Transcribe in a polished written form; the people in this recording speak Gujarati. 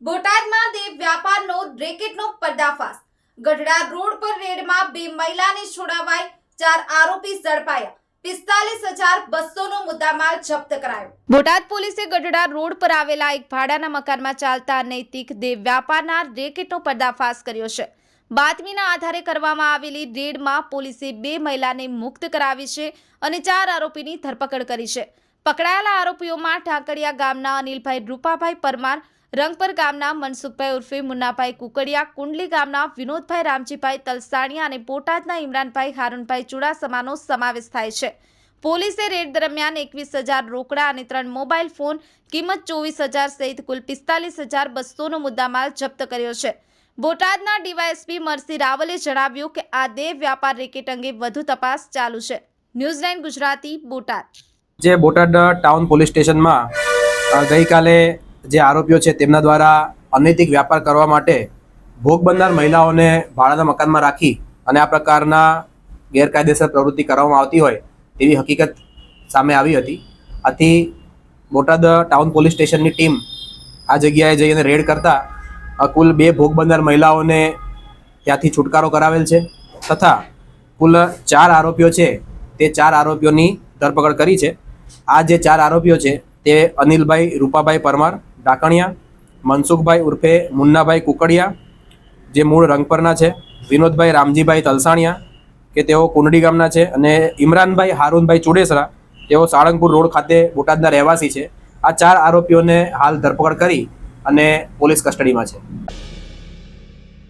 બોટાદમાં દેહ વ્યાપારનો રેકેટનો પર્દાફાશ। ગઢડા રોડ પર રેડમાં 2 મહિલાને છોડાવાઈ, 4 આરોપી ઝડપાયા। 45,200 નો મુદ્દામાલ જપ્ત કરાયો। બોટાદ પોલીસે ગઢડા રોડ પર આવેલા એક ભાડાના મકાનમાં ચાલતા અનૈતિક દેહ વ્યાપારના રેકેટનો પર્દાફાશ કર્યો છે। બાતમીના આધારે કરવામાં આવેલી રેડમાં પોલીસે 2 મહિલાને મુક્ત કરાવી છે અને 4 આરોપીની ધરપકડ કરી છે। પકડાયેલા આરોપીઓમાં ઢાકડિયા ગામના અનિલભાઈ રૂપાભાઈ પરમાર, રંગપર ગામના મનસુખભાઈ ઉર્ફે મુન્નાભાઈ કુકડિયા, કુંડલી ગામના વિનોદભાઈ રામજીભાઈ તલસાણિયા અને બોટાદના ઇમરાનભાઈ હારૂનભાઈ ચુડાસમાનો સમાવેશ થાય છે। પોલીસે રેડ દરમિયાન 21,000 રોકડા અને 3 મોબાઈલ ફોન, કિંમત 24,000 સહિત કુલ 45,200 નો મુદ્દામાલ જપ્ત કર્યો છે। બોટાદના ડીવાયએસપી મરસી રાવલે જણાવ્યું કે આ દેહ વ્યાપાર રેકેટ અંગે વધુ તપાસ ચાલુ છે। ન્યૂઝ9 ગુજરાતી, બોટાદ। જે બોટાદ ટાઉન પોલીસ સ્ટેશનમાં ગઈકાલે જે આરોપીઓ છે તેમના દ્વારા અનૈતિક વ્યાપાર કરવા માટે ભોગ બનનાર મહિલાઓને ભાડાના મકાનમાં રાખી અને આ પ્રકારના ગેરકાયદેસર પ્રવૃત્તિ કરવામાં આવતી હોય તેવી હકીકત સામે આવી હતી। આથી બોટાદ ટાઉન પોલીસ સ્ટેશનની ટીમ આ જગ્યાએ જઈને રેડ કરતા કુલ 2 ભોગ બનનાર મહિલાઓને ત્યાંથી છુટકારો કરાવેલ છે તથા કુલ 4 આરોપીઓ છે તે 4 આરોપીઓની ધરપકડ કરી છે। આ જે 4 આરોપીઓ છે તે અનિલભાઈ રૂપાભાઈ પરમાર ડાકણિયા, મનસુખભાઈ ઉર્ફે મુન્નાભાઈ કુકડિયા જે મૂળ રંગપરના છે, વિનોદભાઈ રામજીભાઈ તલસાણિયા કે તેઓ કુંડળી ગામના છે અને ઇમરાનભાઈ હારૂનભાઈ ચુડેસરા તેઓ સાળંગપુર રોડ ખાતે બોટાદના રહેવાસી છે। આ 4 આરોપીઓને હાલ ધરપકડ કરી અને પોલીસ કસ્ટડીમાં છે।